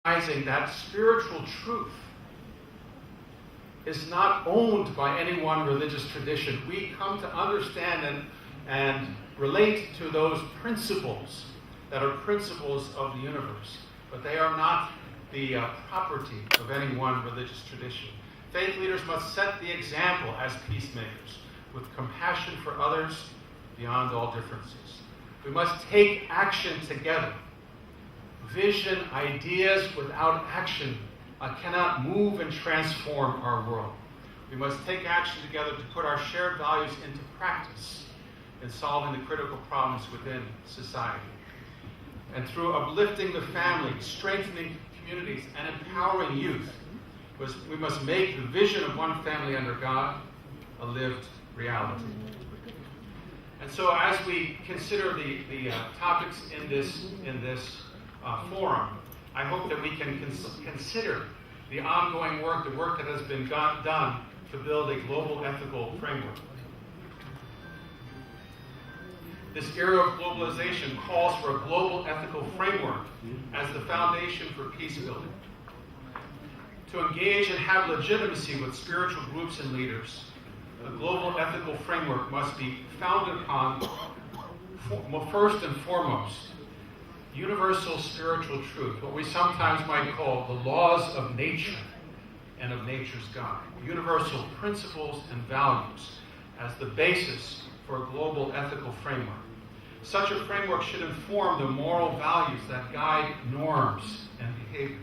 recognizing that spiritual truth is not owned by any one religious tradition. We come to understand and relate to those principles that are principles of the universe, but they are not the property of any one religious tradition. Faith leaders must set the example as peacemakers, with compassion for others beyond all differences. We must take action together. Vision, ideas without action cannot move and transform our world. We must take action together to put our shared values into practice in solving the critical problems within society. And through uplifting the family, strengthening communities, and empowering youth, we must make the vision of one family under God a lived reality. And so as we consider the topics in this forum, I hope that we can consider the ongoing work, the work that has been done to build a global ethical framework. This era of globalization calls for a global ethical framework as the foundation for peace building. To engage and have legitimacy with spiritual groups and leaders, a global ethical framework must be founded upon, first and foremost, universal spiritual truth, what we sometimes might call the laws of nature and of nature's God, universal principles and values as the basis for a global ethical framework. Such a framework should inform the moral values that guide norms and behaviors.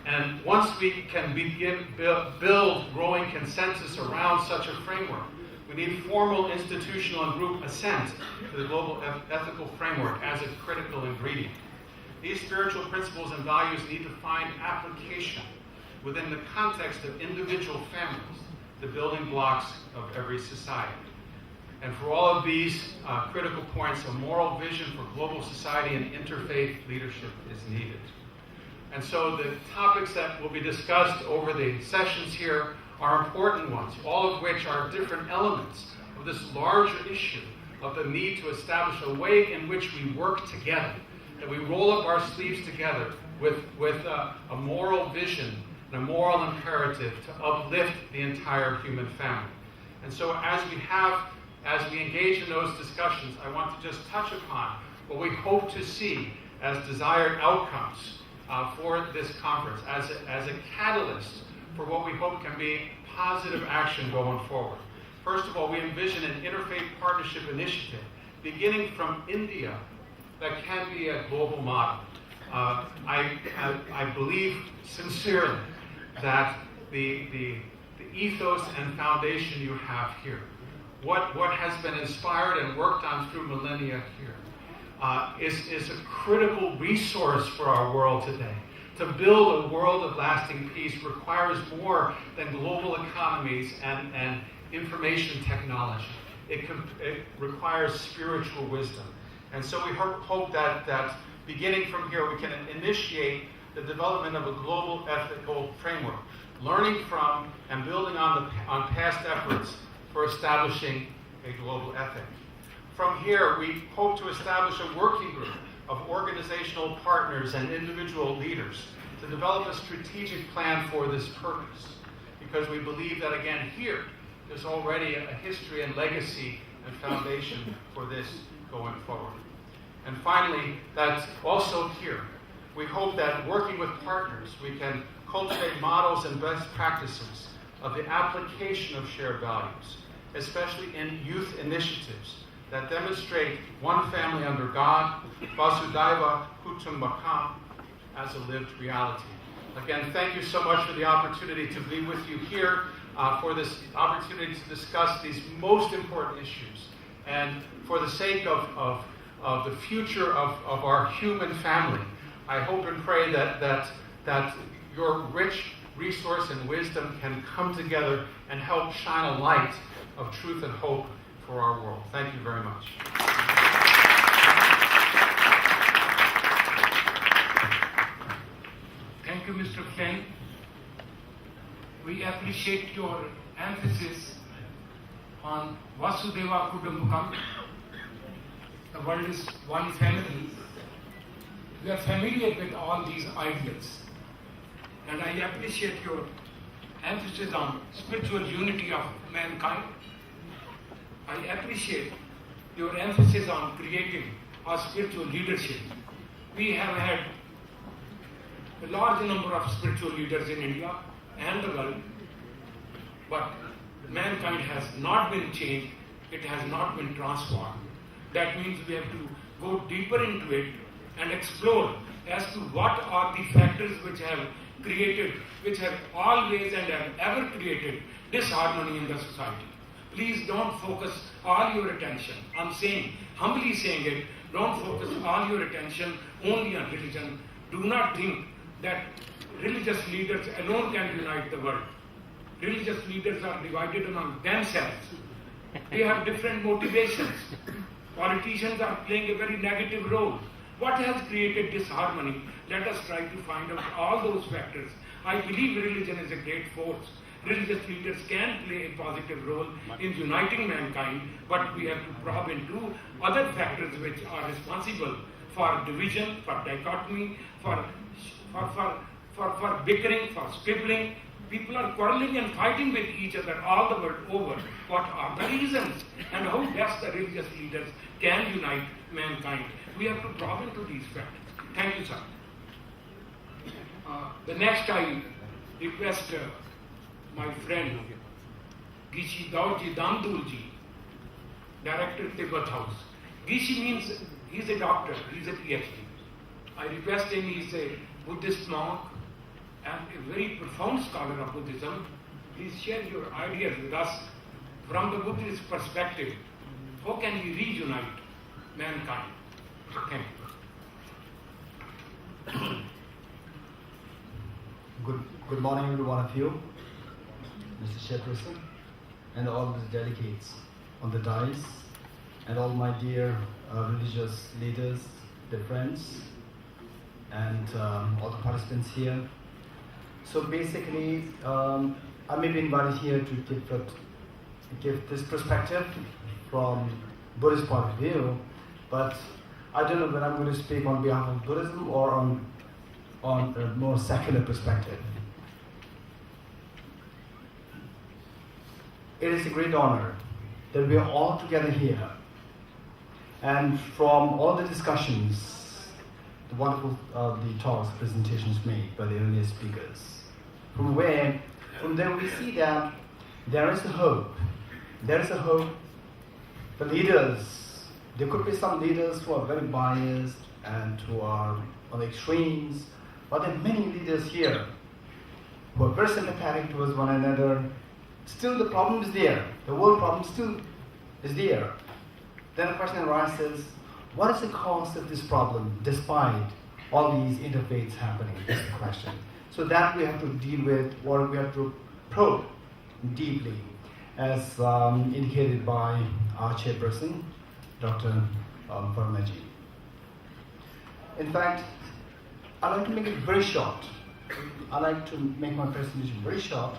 And once we can build growing consensus around such a framework, we need formal institutional and group assent to the global ethical framework as a critical ingredient. These spiritual principles and values need to find application within the context of individual families, the building blocks of every society. And for all of these critical points, a moral vision for global society and interfaith leadership is needed. And so the topics that will be discussed over the sessions here are important ones, all of which are different elements of this larger issue of the need to establish a way in which we work together, that we roll up our sleeves together with a moral vision and a moral imperative to uplift the entire human family. And so as we engage in those discussions, I want to just touch upon what we hope to see as desired outcomes for this conference, as a catalyst for what we hope can be positive action going forward. First of all, we envision an interfaith partnership initiative beginning from India that can be a global model. I believe sincerely that the ethos and foundation you have here, what has been inspired and worked on through millennia here, is a critical resource for our world today. To build a world of lasting peace requires more than global economies and information technology. It requires spiritual wisdom. And so we hope that beginning from here we can initiate the development of a global ethical framework, learning from and building on past efforts for establishing a global ethic. From here, we hope to establish a working group of organizational partners and individual leaders to develop a strategic plan for this purpose. Because we believe that, again, here, there's already a history and legacy and foundation for this going forward. And finally, that's also here. We hope that working with partners, we can cultivate models and best practices of the application of shared values, especially in youth initiatives that demonstrate one family under God, Vasudhaiva Kutumbakam, as a lived reality. Again, thank you so much for the opportunity to be with you here, for this opportunity to discuss these most important issues. And for the sake of the future of our human family, I hope and pray that your rich resource and wisdom can come together and help shine a light of truth and hope for our world. Thank you very much. Thank you, Mr. Flynn. We appreciate your emphasis on Vasudhaiva Kutumbakam. The world is one family. we are familiar with all these ideals. And I appreciate your emphasis on spiritual unity of mankind. I appreciate your emphasis on creating a spiritual leadership. We have had a large number of spiritual leaders in India and the world, but mankind has not been changed, it has not been transformed. That means we have to go deeper into it and explore as to what are the factors which have created, which have always and have ever created disharmony in the society. Please don't focus all your attention, I'm saying, humbly saying it, don't focus all your attention only on religion. Do not think that religious leaders alone can unite the world. Religious leaders are divided among themselves. They have different motivations. Politicians are playing a very negative role. What has created disharmony? Let us try to find out all those factors. I believe religion is a great force. Religious leaders can play a positive role in uniting mankind, but we have to probe into other factors which are responsible for division, for dichotomy, for bickering, for squibbling. People are quarreling and fighting with each other all the world over. What are the reasons? And how best the religious leaders can unite mankind? We have to probe into these factors. Thank you, sir. The next I request my friend Gishi Daoji Damdulji, Director Tibet House. Gishi means he's a doctor, he's a PhD. I request him, he's a Buddhist monk and a very profound scholar of Buddhism. Please share your ideas with us from the Buddhist perspective. How can we reunite mankind? Thank you. Good morning, every one of you, Mr. Chairperson, and all the delegates on the dais, and all my dear religious leaders, dear friends, and all the participants here. So basically, I may be invited here to give this perspective from Buddhist point of view, but I don't know whether I'm going to speak on behalf of Buddhism or on a more secular perspective. It is a great honor that we are all together here. And from all the discussions, the wonderful the talks, presentations made by the earlier speakers, from there we see that there is a hope. There is a hope. The leaders, there could be some leaders who are very biased and who are on the extremes, but there are many leaders here who are very sympathetic towards one another. Still the problem is there. The world problem still is there. Then the question arises, what is the cause of this problem despite all these interfaiths happening? That's the question. So that we have to deal with, or we have to probe deeply, as indicated by our chairperson, Dr. Vermaji. In fact, I'd like to make it very short. I'd like to make my presentation very short.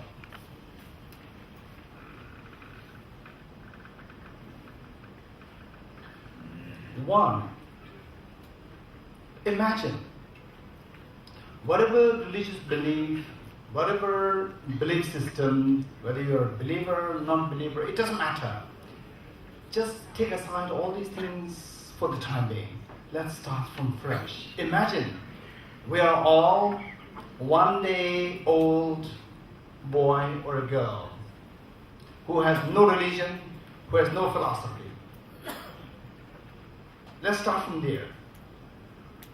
One, imagine whatever religious belief, whatever belief system, whether you're a believer or non-believer, it doesn't matter. Just take aside all these things for the time being. Let's start from fresh. Imagine we are all 1 day old boy or a girl who has no religion, who has no philosophy. Let's start from there.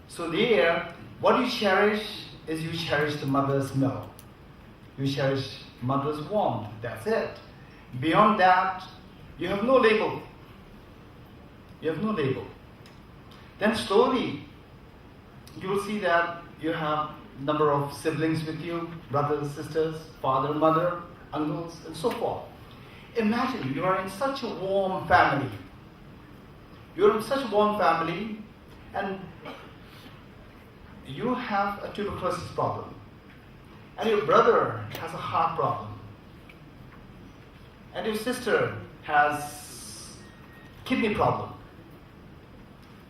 So there, what you cherish is you cherish the mother's milk. You cherish mother's warmth. That's it. Beyond that, you have no label. You have no label. Then slowly, you will see that you have a number of siblings with you, brothers, sisters, father, mother, uncles, and so forth. Imagine you are in such a warm family. You're in such a warm family, and you have a tuberculosis problem, and your brother has a heart problem, and your sister has kidney problem.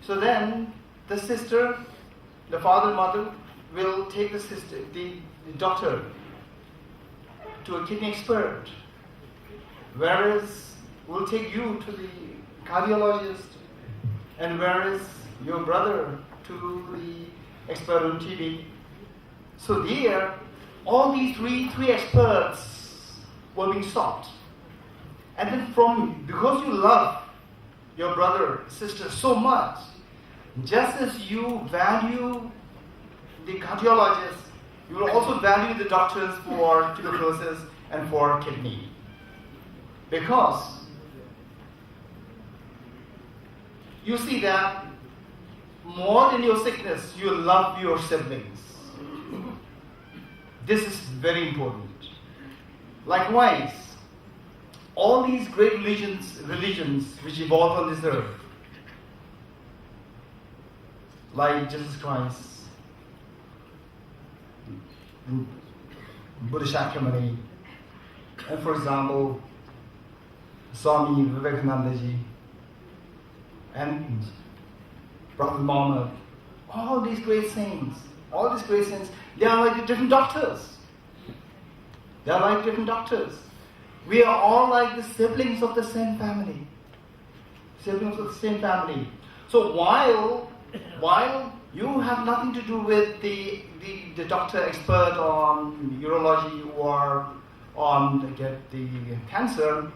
So then the sister the father and mother will take the doctor to a kidney expert, whereas we'll take you to the cardiologist, and whereas your brother to the expert on TB. So there, all these three experts were being sought. And then because you love your brother, sister so much, just as you value the cardiologist, you will also value the doctors for tuberculosis and for kidney. Because you see that more than your sickness, you love your siblings. This is very important. Likewise, all these great religions which evolved on this earth, like Jesus Christ, Buddha Shakyamuni, and for example, Swami Vivekananda ji, and Prophet Muhammad, all these great saints, they are like different doctors. They are like different doctors. We are all like the siblings of the same family. Siblings of the same family. So while you have nothing to do with the doctor expert on urology or on the cancer,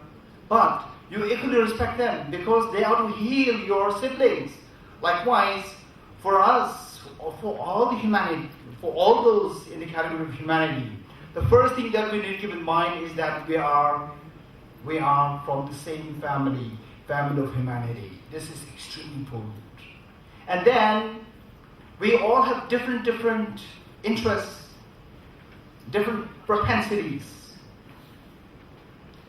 but you equally respect them because they are to heal your siblings. Likewise, for us, for all the humanity, for all those in the category of humanity, the first thing that we need to keep in mind is that we are from the same family of humanity. This is extremely important. And then we all have different interests, different propensities.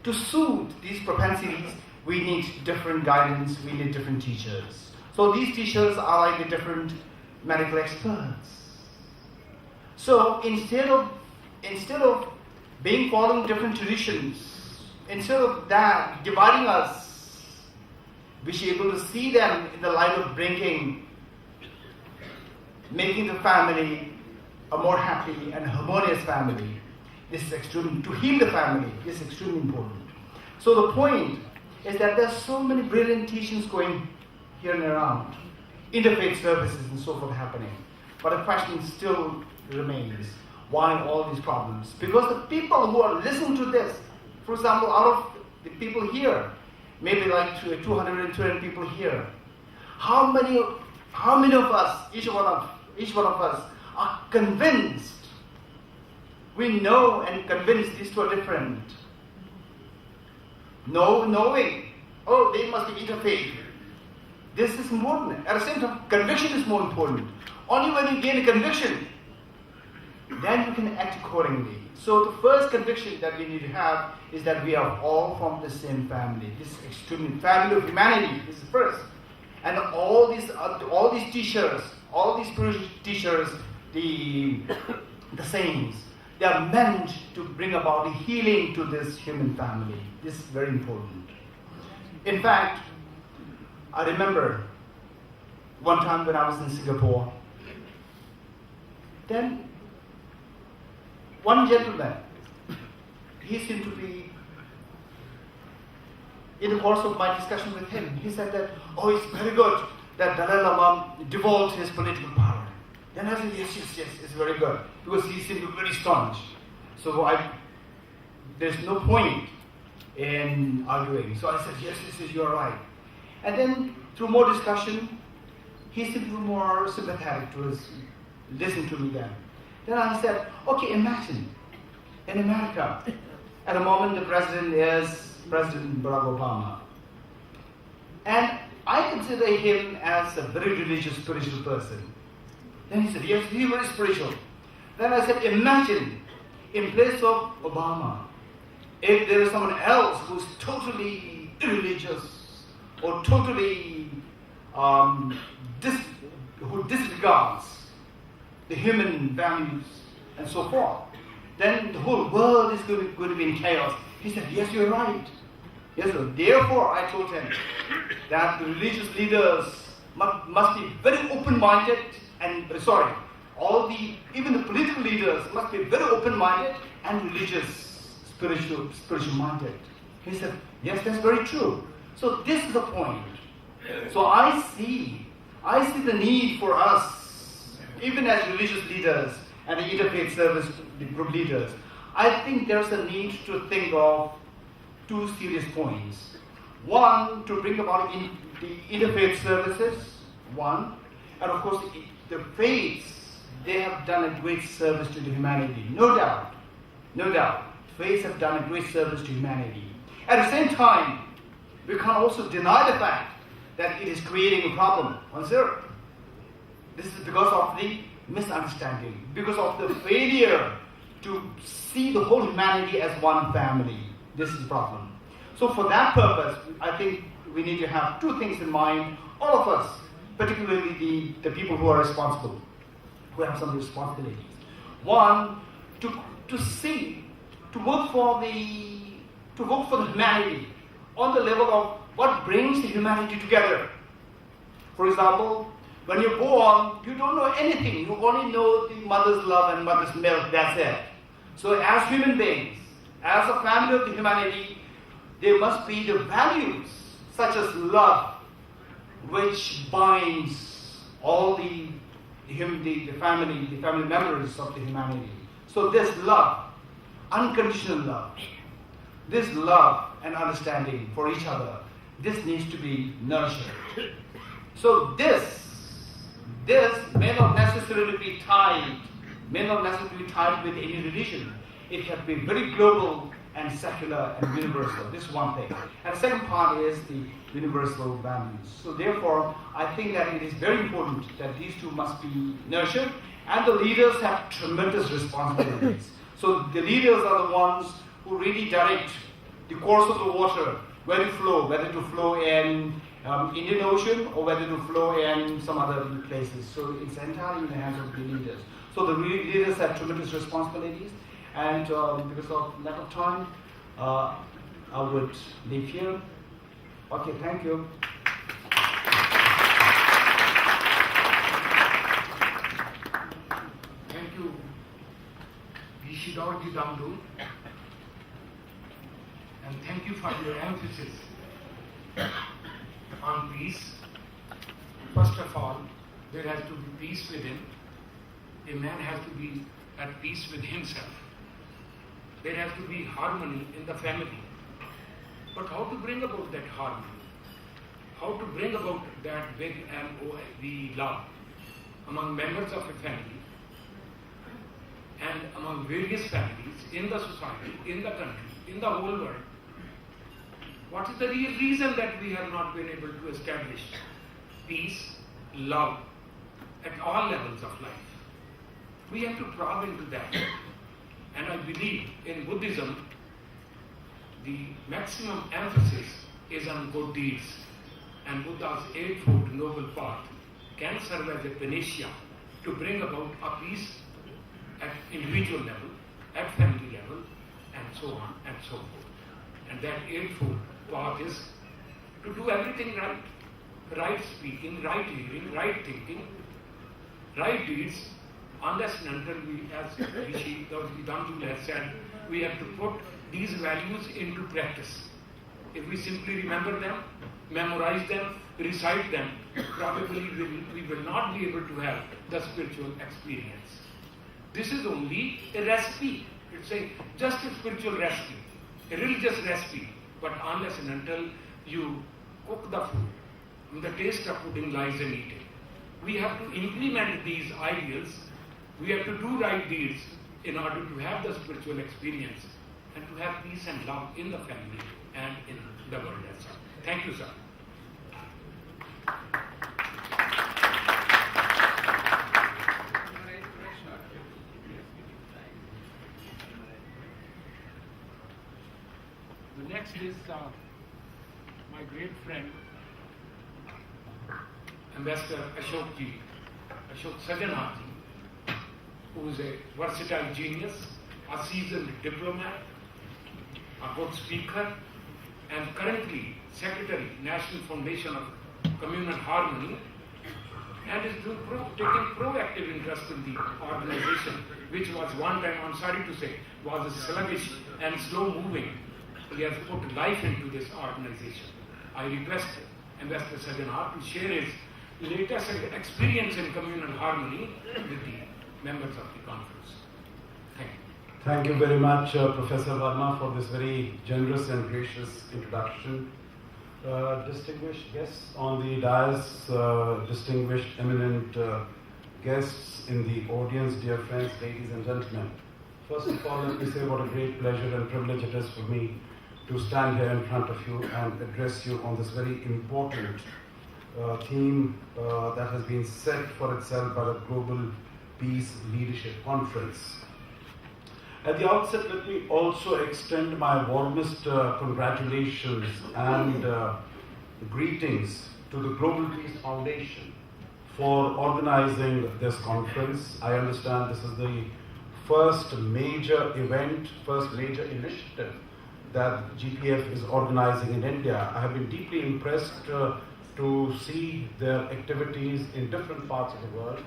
To suit these propensities, we need different guidance, we need different teachers. So these teachers are like the different medical experts. So instead of following different traditions, instead of that dividing us, we should be able to see them in the light of making the family a more happy and harmonious family. This is extremely, to heal the family, this is extremely important. So the point is that there's so many brilliant teachings going here and around, interfaith services and so forth happening. But the question still remains, why all these problems? Because the people who are listening to this, for example, out of the people here, maybe like 220 people here, how many of us, each one of us, are convinced? We know and convinced these two are different. Knowing, oh, they must be interfaith. This is important. At the same time, conviction is more important. Only when you gain a conviction, then you can act accordingly. So the first conviction that we need to have is that we are all from the same family. This is extremely family of humanity. This is first. And all these teachers, all these spiritual teachers, the saints, they are meant to bring about the healing to this human family. This is very important. In fact, I remember one time when I was in Singapore, then one gentleman, he seemed to be, in the course of my discussion with him, he said that, oh, it's very good that Dalai Lama devolved his political power. Then I said, yes, it's very good, because he seemed to be very staunch. So there's no point in arguing. So I said, yes, you're right. And then through more discussion, he seemed to be more sympathetic to listen to me then. Then I said, okay, imagine in America, at the moment the president is President Barack Obama. And I consider him as a very religious, spiritual person. Then he said, yes, he's very spiritual. Then I said, imagine, in place of Obama, if there is someone else who's totally irreligious or totally who disregards the human values and so forth, then the whole world is going to be in chaos. He said, yes, you're right. Yes, sir. Therefore, I told him that the religious leaders must be very open-minded even the political leaders must be very open-minded and religious, spiritual-minded. He said, yes, that's very true. So this is the point. So I see the need for us, even as religious leaders and the interfaith service group leaders, I think there's a need to think of two serious points. One, to bring about the interfaith services, one, and of course the faiths, they have done a great service to the humanity, no doubt. Faiths have done a great service to humanity. At the same time, we can't also deny the fact that it is creating a problem on this earth. This is because of the misunderstanding, because of the failure to see the whole humanity as one family. This is the problem. So for that purpose, I think we need to have two things in mind, all of us, particularly the people who are responsible, who have some responsibilities. One, to work for the humanity on the level of what brings the humanity together. For example, when you're born, you don't know anything. You only know the mother's love and mother's milk, that's it. So as human beings, as a family of the humanity, there must be the values such as love, which binds all the family members of the humanity. So this love, unconditional love, this love and understanding for each other, this needs to be nurtured. So this may not necessarily be tied with any religion. It can be very global and secular and universal. This is one thing. And the second part is the universal values. So therefore, I think that it is very important that these two must be nurtured, and the leaders have tremendous responsibilities. So the leaders are the ones who really direct the course of the water, where to flow, whether to flow in Indian Ocean or whether to flow in some other places. So it's entirely in the hands of the leaders. So the leaders have tremendous responsibilities, and because of lack of time, I would leave here. Okay, thank you. Thank you, Yishidorji Damdu, and thank you for your emphasis on peace. First of all, there has to be peace within. A man has to be at peace with himself. There has to be harmony in the family. But how to bring about that harmony? How to bring about that big M-O-V love among members of a family and among various families in the society, in the country, in the whole world? What is the real reason that we have not been able to establish peace, love at all levels of life? We have to probe into that. And I believe in Buddhism, the maximum emphasis is on good deeds. And Buddha's Eightfold Noble Path can serve as a panacea to bring about a peace at individual level, at family level, and so on and so forth. And that Eightfold Path is to do everything right. Right speaking, right hearing, right thinking, right deeds, unless and until we, as Rishi Damdu has said, we have to put these values into practice. If we simply remember them, memorize them, recite them, probably we will not be able to have the spiritual experience. This is only a recipe. It's just a spiritual recipe, a religious recipe. But unless and until you cook the food, the taste of pudding lies in eating. We have to implement these ideals. We have to do right deeds in order to have the spiritual experience and to have peace and love in the family and in the world as well. Thank you, sir. The next is my great friend, Ambassador Ashok Sajjanarji, who is a versatile genius, a seasoned diplomat, a good speaker, and currently Secretary, National Foundation of Communal Harmony, and is taking proactive interest in the organization, which was one time, I'm sorry to say, was sluggish and slow moving. He has put life into this organization. I request Ambassador Sajanar to share his latest experience in communal harmony with the members of the conference. Thank you. Thank you very much, Professor Verma, for this very generous and gracious introduction. Distinguished guests on the dais, distinguished eminent guests in the audience, dear friends, ladies and gentlemen. First of all, let me say what a great pleasure and privilege it is for me to stand here in front of you and address you on this very important theme that has been set for itself by the Global Peace Leadership Conference. At the outset, let me also extend my warmest congratulations and greetings to the Global Peace Foundation for organizing this conference. I understand this is the first major event, first major initiative that GPF is organizing in India. I have been deeply impressed to see their activities in different parts of the world,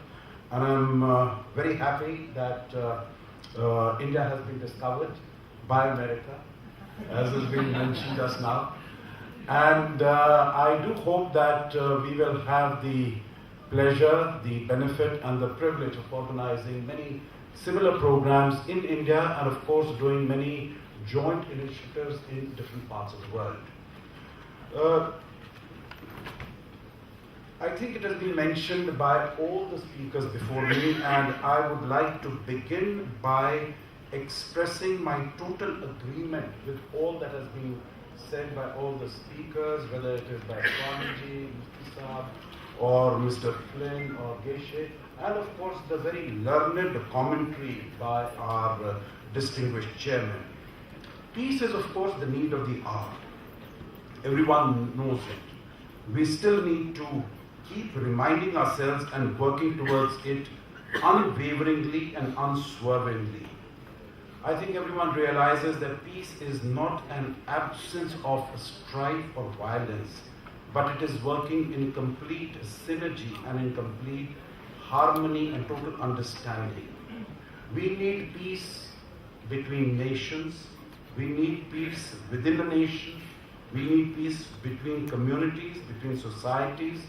and I'm very happy that India has been discovered by America, as has been mentioned just now. And I do hope that we will have the pleasure, the benefit and the privilege of organizing many similar programs in India, and of course doing many joint initiatives in different parts of the world. I think it has been mentioned by all the speakers before me, and I would like to begin by expressing my total agreement with all that has been said by all the speakers, whether it is by Swamiji, Mr. Saab, or Mr. Flynn or Geshe, and of course the very learned commentary by our distinguished chairman. Peace is of course the need of the hour. Everyone knows it. We still need to keep reminding ourselves and working towards it unwaveringly and unswervingly. I think everyone realizes that peace is not an absence of strife or violence, but it is working in complete synergy and in complete harmony and total understanding. We need peace between nations, we need peace within a nation, we need peace between communities, between societies,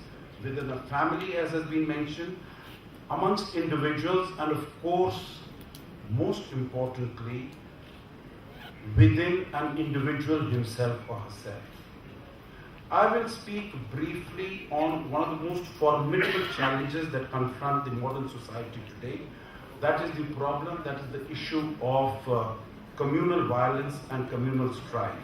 within a family, as has been mentioned, amongst individuals, and of course, most importantly, within an individual himself or herself. I will speak briefly on one of the most formidable challenges that confront the modern society today. That is the problem, that is the issue of communal violence and communal strife.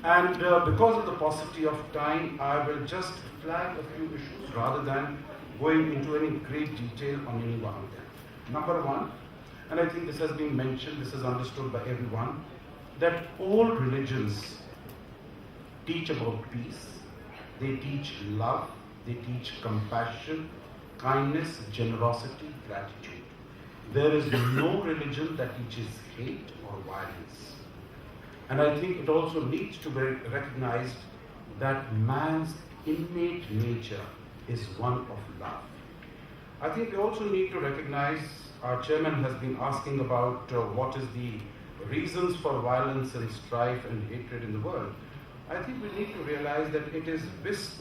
And because of the paucity of time, I will just flag a few issues rather than going into any great detail on any one of them. Number one, and I think this has been mentioned, this is understood by everyone, that all religions teach about peace, they teach love, they teach compassion, kindness, generosity, gratitude. There is no religion that teaches hate or violence. And I think it also needs to be recognized that man's innate nature is one of love. I think we also need to recognize, our chairman has been asking about what is the reasons for violence and strife and hatred in the world. I think we need to realize that it is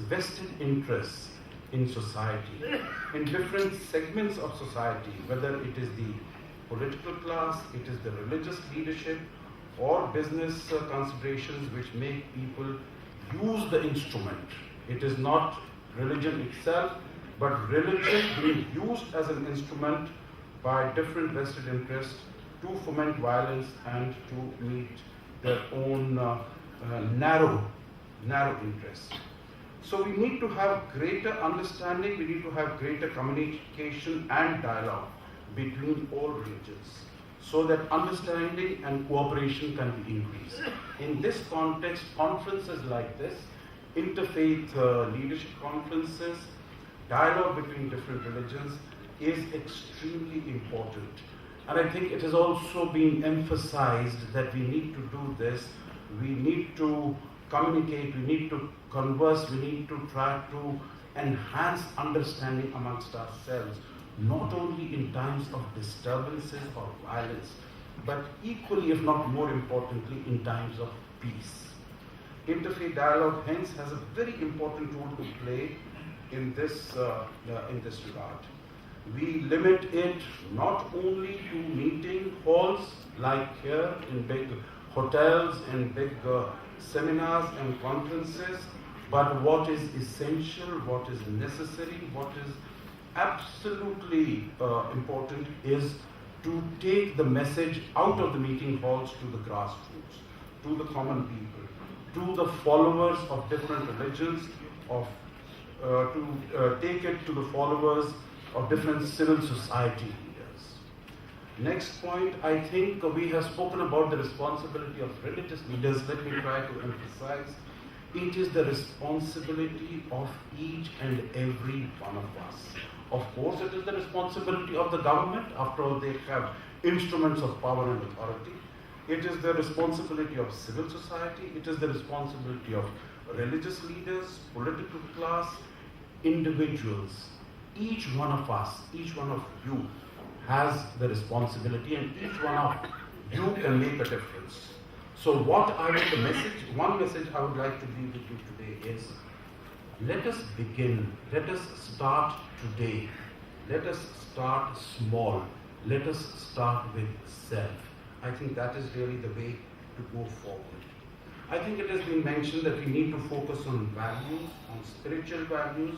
vested interests in society, in different segments of society, whether it is the political class, it is the religious leadership, or business considerations which make people use the instrument. It is not religion itself, but religion being used as an instrument by different vested interests to foment violence and to meet their own narrow interests. So we need to have greater understanding, we need to have greater communication and dialogue between all religions, so that understanding and cooperation can be increased. In this context, conferences like this, interfaith leadership conferences, dialogue between different religions is extremely important. And I think it has also been emphasized that we need to do this, we need to communicate, we need to converse, we need to try to enhance understanding amongst ourselves, not only in times of disturbances or violence, but equally, if not more importantly, in times of peace. Interfaith dialogue, hence, has a very important role to play in this regard. We limit it not only to meeting halls like here in big hotels and big seminars and conferences, but what is essential, what is necessary, what is absolutely important is to take the message out of the meeting halls to the grassroots, to the common people, to the followers of different religions, to take it to the followers of different civil society leaders. Next point, I think we have spoken about the responsibility of religious leaders. Let me try to emphasize. It is the responsibility of each and every one of us. Of course, it is the responsibility of the government. After all, they have instruments of power and authority. It is the responsibility of civil society. It is the responsibility of religious leaders, political class, individuals. Each one of us, each one of you has the responsibility, and each one of you can make a difference. So one message I would like to leave with you today is, let us begin, let us start today, let us start small, let us start with self. I think that is really the way to go forward. I think it has been mentioned that we need to focus on values, on spiritual values,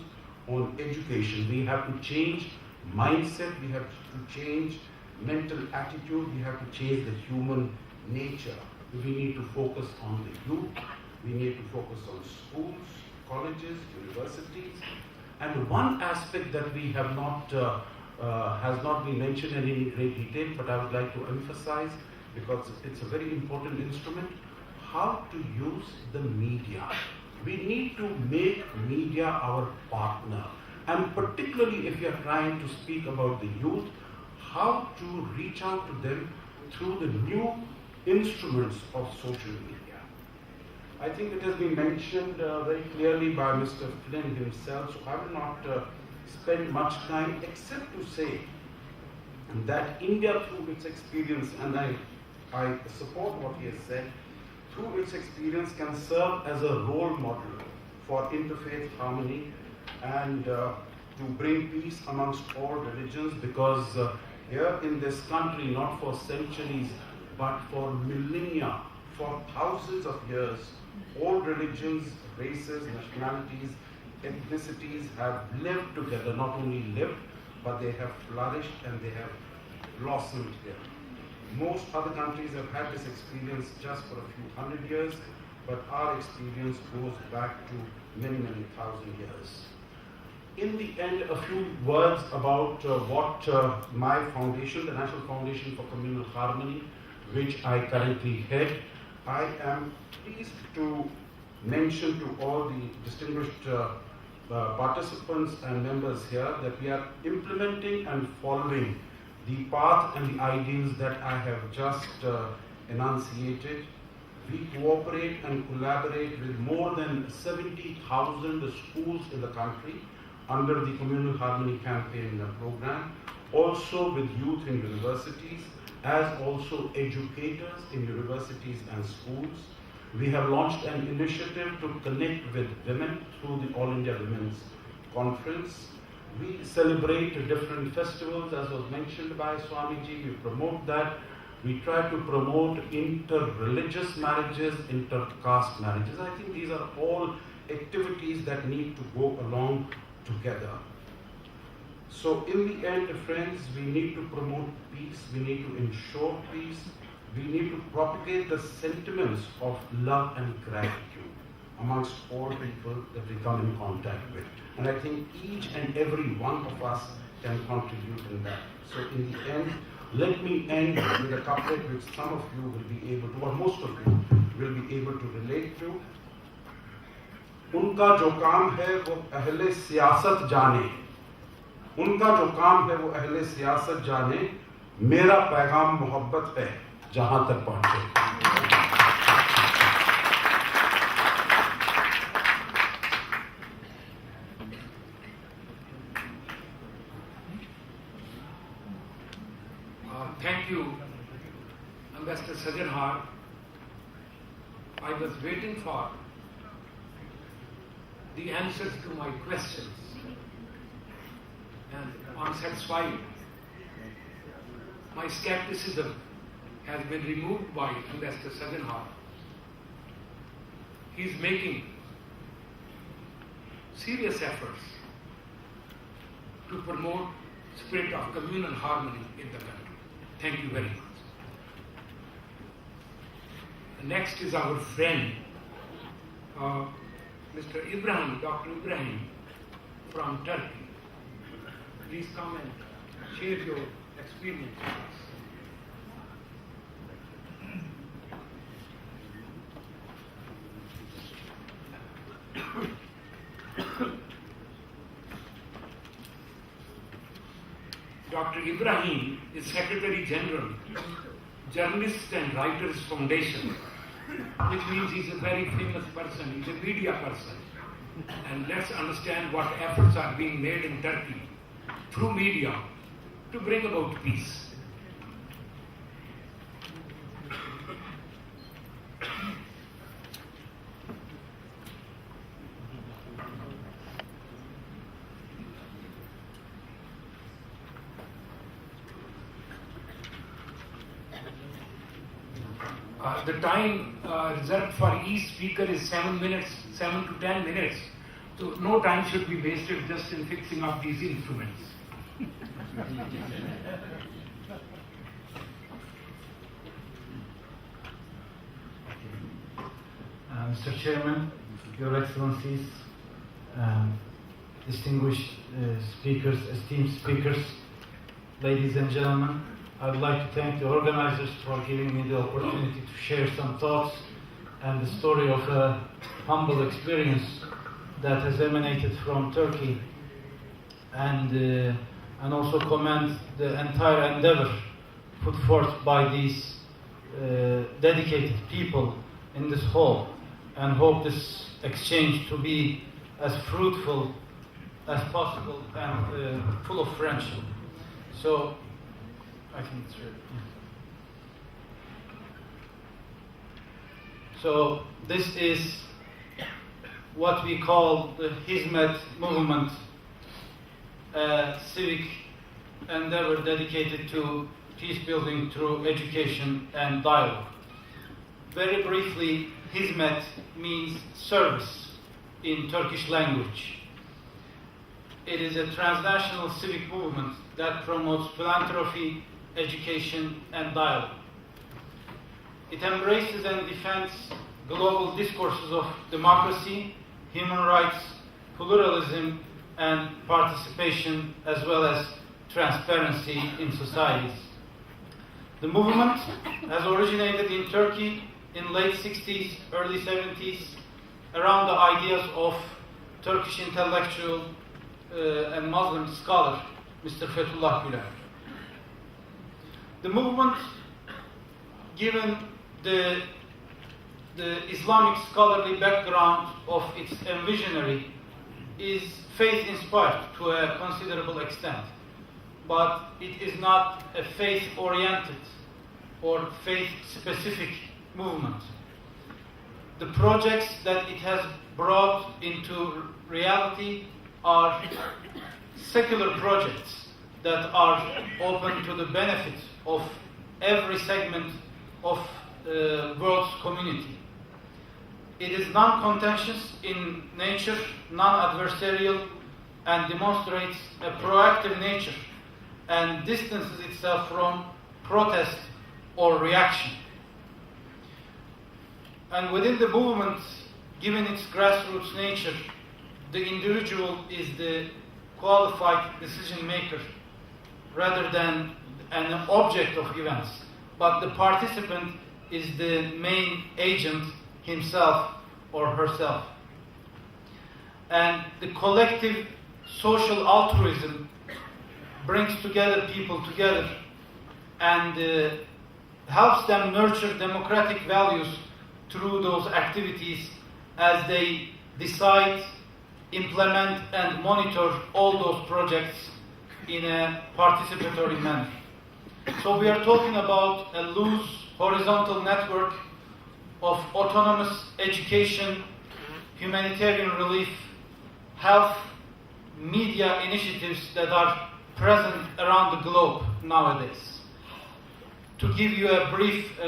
on education. We have to change mindset, we have to change mental attitude, we have to change the human nature. We need to focus on the youth, we need to focus on schools, colleges, universities. And one aspect that we have not, has not been mentioned in any great detail, but I would like to emphasize, because it's a very important instrument, how to use the media. We need to make media our partner. And particularly if you are trying to speak about the youth, how to reach out to them through the new instruments of social media. I think it has been mentioned very clearly by Mr. Flynn himself, so I will not spend much time except to say that India, through its experience, and I support what he has said, through its experience can serve as a role model for interfaith harmony and to bring peace amongst all religions, because here in this country, not for centuries, but for millennia, for thousands of years, all religions, races, nationalities, ethnicities have lived together, not only lived, but they have flourished and they have blossomed here. Most other countries have had this experience just for a few hundred years, but our experience goes back to many, many thousand years. In the end, a few words about what my foundation, the National Foundation for Communal Harmony, which I currently head, I am pleased to mention to all the distinguished participants and members here that we are implementing and following the path and the ideals that I have just enunciated. We cooperate and collaborate with more than 70,000 schools in the country under the Communal Harmony Campaign program, also with youth in universities, as also educators in universities and schools. We have launched an initiative to connect with women through the All India Women's Conference. We celebrate different festivals, as was mentioned by Swamiji. We promote that. We try to promote inter-religious marriages, inter-caste marriages. I think these are all activities that need to go along together. So in the end, friends, we need to promote peace, we need to ensure peace, we need to propagate the sentiments of love and gratitude amongst all people that we come in contact with. And I think each and every one of us can contribute in that. So in the end, let me end with a couplet which some of you will be able to, or most of you will be able to relate to. उनका जो काम है वो अहले सियासत जाने, उनका जो काम है वो अहले सियासत जाने, मेरा पैगाम मोहब्बत है जहां तक पहुंचे. Thank you, Ambassador Sajanhar. I was waiting for the answers to my questions, and I'm satisfied. My skepticism has been removed by Ambassador Sajanhar. He is making serious efforts to promote spirit of communal harmony in the country. Thank you very much. Next is our friend, Mr. Ibrahim, Dr. Ibrahim from Turkey. Please come and share your experience with us. Dr. Ibrahim is Secretary General, Journalists and Writers Foundation, which means he's a very famous person, he's a media person. And let's understand what efforts are being made in Turkey through media to bring about peace. The time reserved for each speaker is 7 minutes, 7 to 10 minutes. So no time should be wasted just in fixing up these instruments. Mr. Chairman, Your Excellencies, distinguished speakers, esteemed speakers, ladies and gentlemen, I would like to thank the organizers for giving me the opportunity to share some thoughts and the story of a humble experience that has emanated from Turkey, and also commend the entire endeavor put forth by these dedicated people in this hall, and hope this exchange to be as fruitful as possible and full of friendship. So, I think it's ready. So this is what we call the Hizmet movement, a civic endeavor dedicated to peace building through education and dialogue. Very briefly, Hizmet means service in Turkish language. It is a transnational civic movement that promotes philanthropy, education, and dialogue. It embraces and defends global discourses of democracy, human rights, pluralism, and participation, as well as transparency in societies. The movement has originated in Turkey in late 60s, early 70s, around the ideas of Turkish intellectual and Muslim scholar, Mr. Fethullah Gülen. The movement, given the Islamic scholarly background of its envisionary, is faith-inspired to a considerable extent, but it is not a faith-oriented or faith-specific movement. The projects that it has brought into reality are secular projects that are open to the benefit of every segment of the world's community. It is non-contentious in nature, non-adversarial, and demonstrates a proactive nature and distances itself from protest or reaction. And within the movement, given its grassroots nature, the individual is the qualified decision maker rather than an object of events, but the participant is the main agent himself or herself. And the collective social altruism brings together people together and helps them nurture democratic values through those activities as they decide, implement, and monitor all those projects in a participatory manner. So we are talking about a loose horizontal network of autonomous education, humanitarian relief, health, media initiatives that are present around the globe nowadays. To give you a brief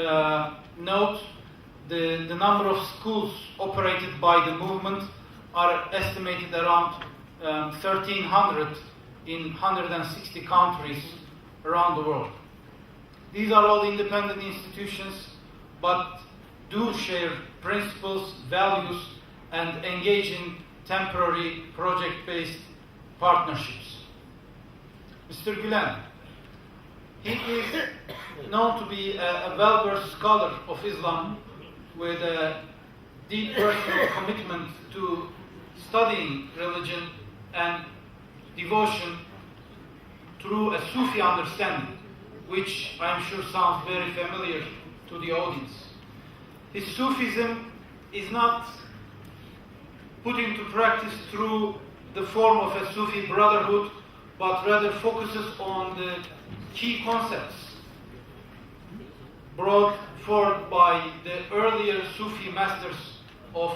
note, the number of schools operated by the movement are estimated around 1,300 in 160 countries around the world. These are all independent institutions, but do share principles, values, and engage in temporary project-based partnerships. Mr. Gülen, he is known to be a well-versed scholar of Islam with a deep personal commitment to studying religion and devotion through a Sufi understanding, which I'm sure sounds very familiar to the audience. His Sufism is not put into practice through the form of a Sufi brotherhood, but rather focuses on the key concepts brought forth by the earlier Sufi masters of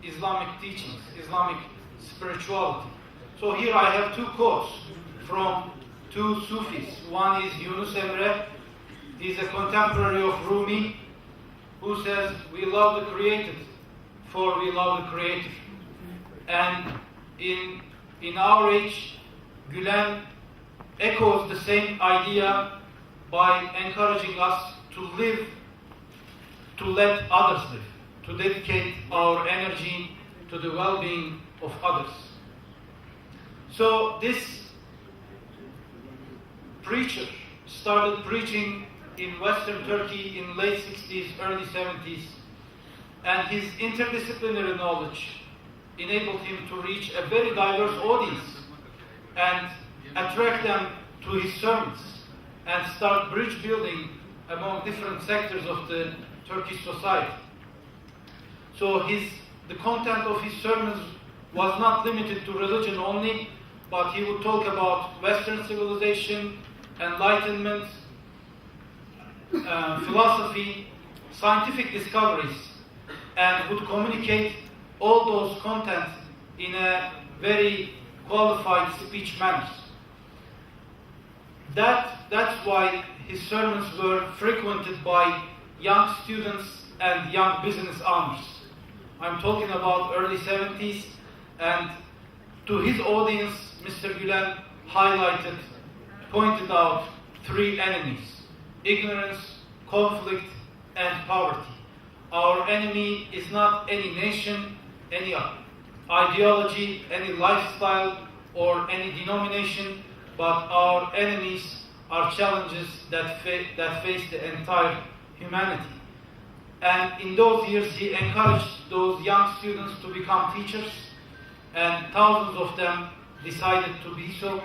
Islamic teachings, Islamic spirituality. So here I have two quotes from two Sufis. One is Yunus Emre. He's a contemporary of Rumi, who says, "We love the created, for we love the creator." And in our age, Gülen echoes the same idea by encouraging us to live, to let others live, to dedicate our energy to the well-being of others. So this preacher started preaching in Western Turkey in late 60s, early 70s, and his interdisciplinary knowledge enabled him to reach a very diverse audience and attract them to his sermons and start bridge building among different sectors of the Turkish society. So the content of his sermons was not limited to religion only, but he would talk about Western civilization, enlightenment, philosophy, scientific discoveries, and would communicate all those contents in a very qualified speech manner. That's why his sermons were frequented by young students and young business owners. I'm talking about early 70s, and to his audience, Mr. Gülen pointed out three enemies: ignorance, conflict, and poverty. Our enemy is not any nation, any ideology, any lifestyle, or any denomination, but our enemies are challenges that face the entire humanity. And in those years, he encouraged those young students to become teachers, and thousands of them decided to be so.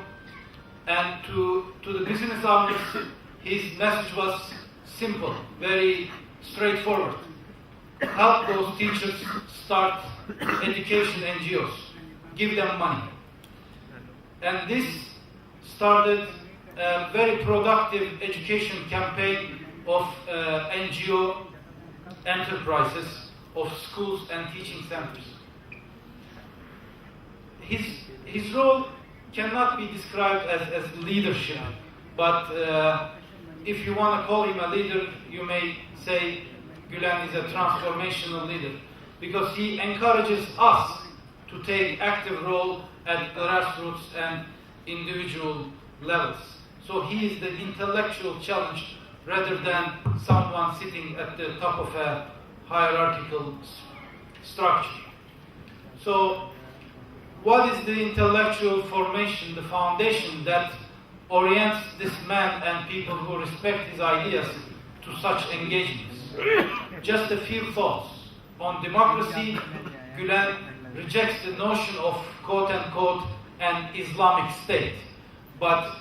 And to the business owners, his message was simple, very straightforward. Help those teachers start education NGOs. Give them money. And this started a very productive education campaign of NGO enterprises, of schools and teaching centers. His role cannot be described as leadership, but if you want to call him a leader, you may say Gülen is a transformational leader, because he encourages us to take active role at grassroots and individual levels. So he is the intellectual challenge rather than someone sitting at the top of a hierarchical structure. So what is the intellectual formation, the foundation that orients this man and people who respect his ideas to such engagements? Just a few thoughts. On democracy, Gülen rejects the notion of quote-unquote an Islamic state, but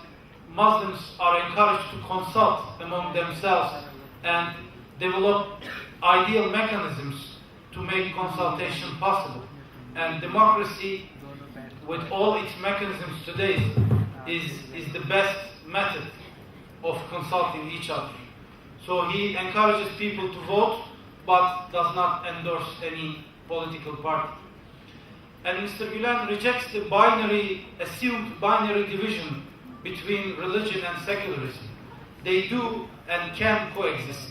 Muslims are encouraged to consult among themselves and develop ideal mechanisms to make consultation possible. And democracy, with all its mechanisms today, is the best method of consulting each other. So he encourages people to vote, but does not endorse any political party. And Mr. Gülen rejects the assumed binary division between religion and secularism. They do and can coexist.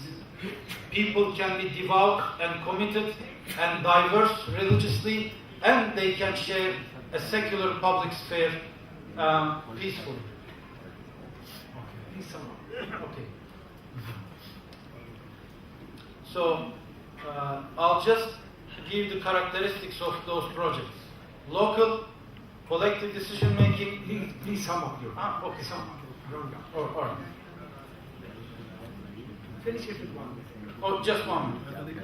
People can be devout and committed and diverse religiously, and they can share a secular public sphere peacefully. Okay. So I'll just give the characteristics of those projects. Local, collective decision making. Please sum up your. Okay. Sum up. Round up. All right. Finish it with one. Oh, just one minute.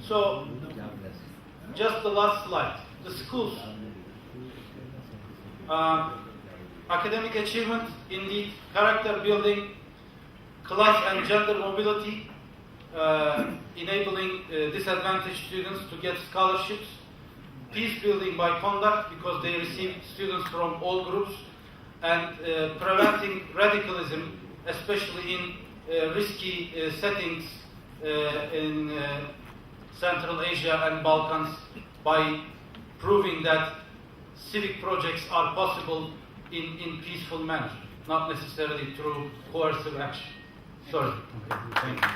So, just the last slide. The schools. Academic achievement, indeed, character building, class and gender mobility, enabling disadvantaged students to get scholarships, peace building by conduct because they receive students from all groups, and preventing radicalism, especially in risky settings in Central Asia and Balkans, by proving that civic projects are possible in peaceful manner, not necessarily through coercive action. Sorry. Okay. Thank you.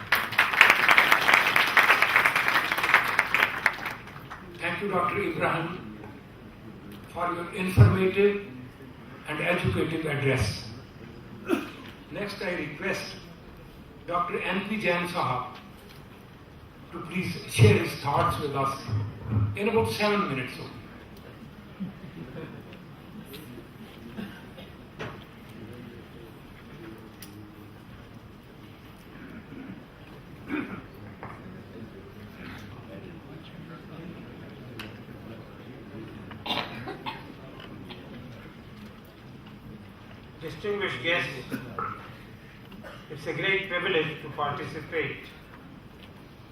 Thank you, Dr. Ibrahim, for your informative and educative address. Next, I request Dr. M.P. Jain Sahab to please share his thoughts with us in about 7 minutes. Distinguished guests, it's a great privilege to participate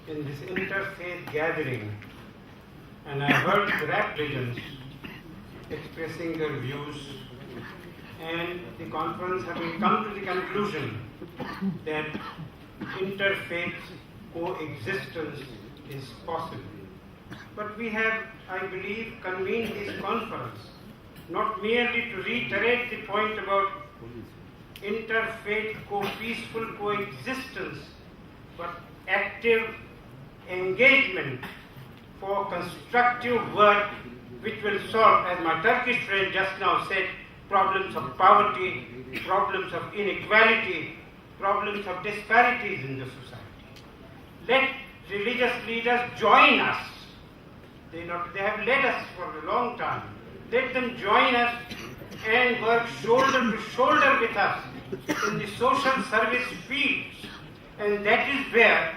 in this interfaith gathering, and I heard rap legends expressing their views, and the conference having come to the conclusion that interfaith coexistence is possible. But we have, I believe, convened this conference not merely to reiterate the point about interfaith peaceful coexistence, but active engagement for constructive work which will solve, as my Turkish friend just now said, problems of poverty, problems of inequality, problems of disparities in the society. Let religious leaders join us. They have led us for a long time. Let them join us and work shoulder to shoulder with us in the social service fields. And that is where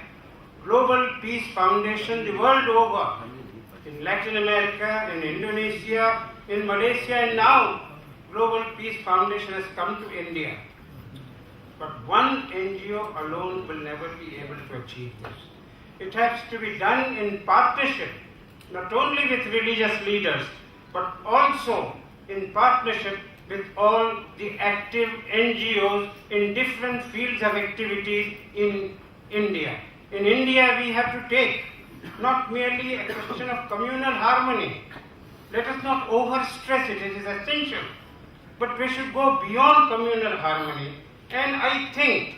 Global Peace Foundation the world over, in Latin America, in Indonesia, in Malaysia, and now Global Peace Foundation has come to India. But one NGO alone will never be able to achieve this. It has to be done in partnership, not only with religious leaders, but also in partnership with all the active NGOs in different fields of activity in India. In India, we have to take not merely a question of communal harmony. Let us not overstress it, it is essential. But we should go beyond communal harmony. And I think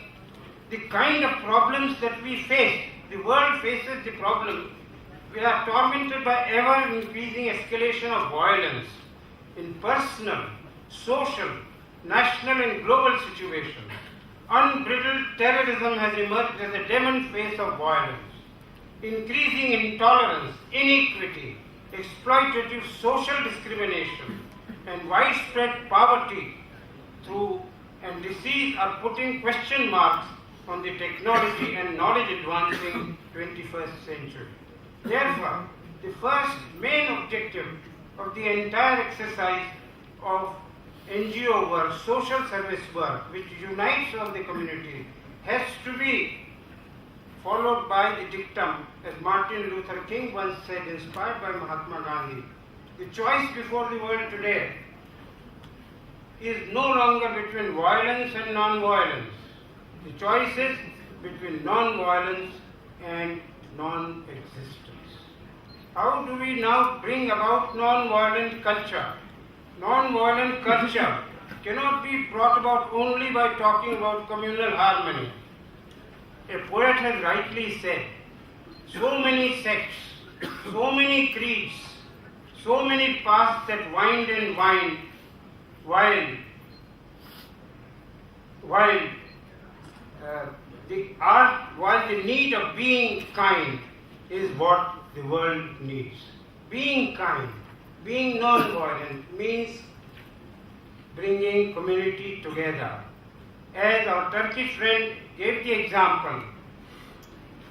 the kind of problems that we face, the world faces the problem, we are tormented by ever-increasing escalation of violence in personal, social, national and global situations. Unbridled terrorism has emerged as a demon face of violence. Increasing intolerance, inequity, exploitative social discrimination, and widespread poverty through and disease are putting question marks on the technology and knowledge advancing 21st century. Therefore, the first main objective of the entire exercise of NGO work, social service work, which unites all the community, has to be followed by the dictum, as Martin Luther King once said, inspired by Mahatma Gandhi. The choice before the world today is no longer between violence and non-violence. The choice is between non-violence and non-existence. How do we now bring about non-violent culture? Non-violent culture cannot be brought about only by talking about communal harmony. A poet has rightly said, so many sects, so many creeds, so many paths that wind and wind, while the need of being kind is what the world needs. Being kind, being non-violent means bringing community together. As our Turkish friend gave the example,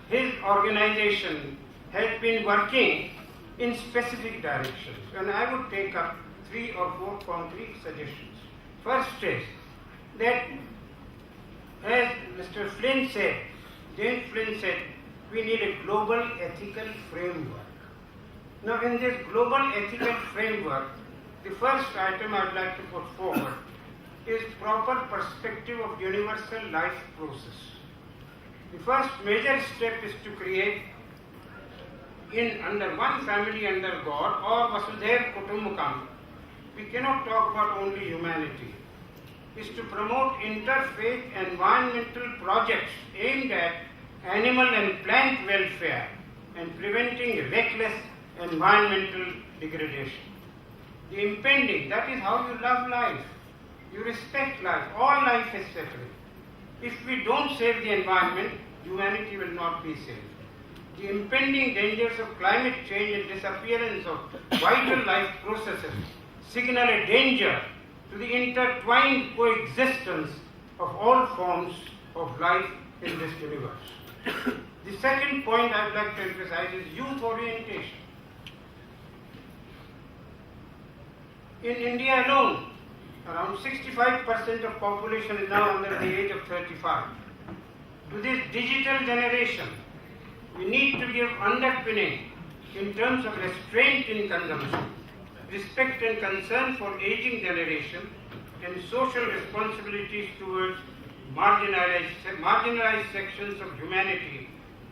his organization has been working in specific directions, and I would take up 3 or 4 concrete suggestions. First is that, as Mr. Flynn said, James Flynn said, we need a global ethical framework. Now, in this global ethical framework, the first item I would like to put forward is proper perspective of universal life process. The first major step is to create under one family under God, or Vasudhaiva Kutumbakam. We cannot talk about only humanity. Is to promote interfaith environmental projects aimed at animal and plant welfare and preventing reckless environmental degradation. The impending, that is how you love life. You respect life. All life is sacred. If we don't save the environment, humanity will not be saved. The impending dangers of climate change and disappearance of vital life processes signal a danger to the intertwined coexistence of all forms of life in this universe. The second point I would like to emphasize is youth orientation. In India alone, around 65% of population is now under the age of 35. To this digital generation, we need to give underpinning in terms of restraint in consumption, respect and concern for aging generation, and social responsibilities towards marginalized sections of humanity.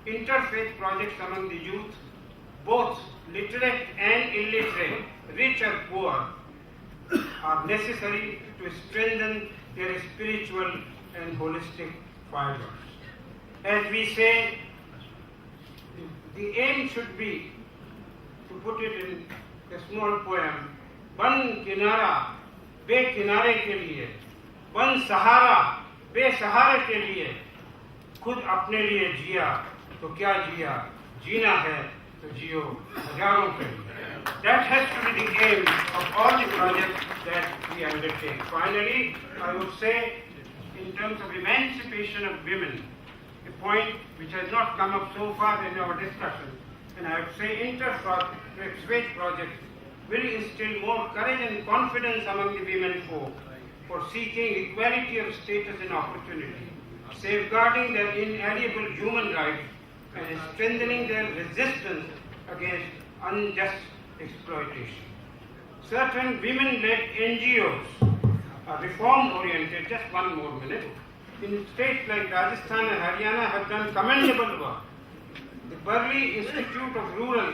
Interfaith projects among the youth, both literate and illiterate, rich or poor, are necessary to strengthen their spiritual and holistic fibers. As we say, the aim should be, to put it in a small poem, Ban kinara, be kinare ke liye, ban sahara, be sahare ke liye, khud apne liye jiya, to kya jiya, jeena hai, to jiyo hazaron ke liye. That has to be the aim of all the projects that we undertake. Finally, I would say, in terms of emancipation of women, a point which has not come up so far in our discussion, and I would say interfaith projects will instill more courage and confidence among the women folk for seeking equality of status and opportunity, safeguarding their inalienable human rights, and strengthening their resistance against unjust exploitation. Certain women-led NGOs are reform-oriented, just one more minute, in states like Rajasthan and Haryana have done commendable work. The Burli Institute of Rural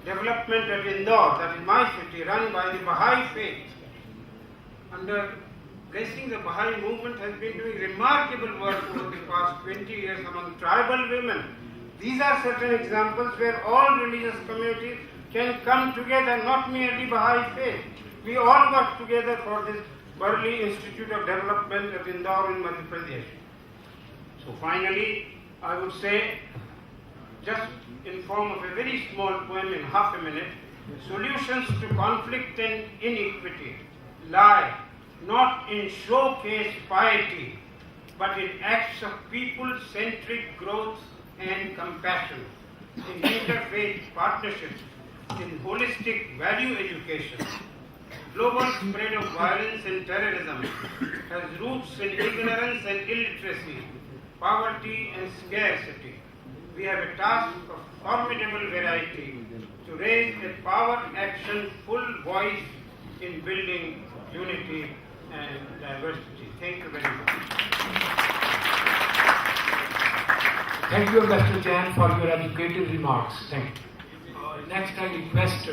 Development at Indore, that is my city, run by the Baha'i faith, under blessing the Baha'i movement, has been doing remarkable work over the past 20 years among tribal women. These are certain examples where all religious communities can come together, not merely Baha'i faith. We all work together for this Burli Institute of Development at Indore in Madhya Pradesh. So finally, I would say, just in form of a very small poem in half a minute, solutions to conflict and inequity lie not in showcase piety, but in acts of people-centric growth and compassion, in interfaith partnerships, in holistic value education. Global spread of violence and terrorism has roots in ignorance and illiteracy, poverty and scarcity. We have a task of formidable variety to raise a power action full voice in building unity and diversity. Thank you very much. Thank you, Mr. Jain, for your educated remarks. Thank you. Next, I request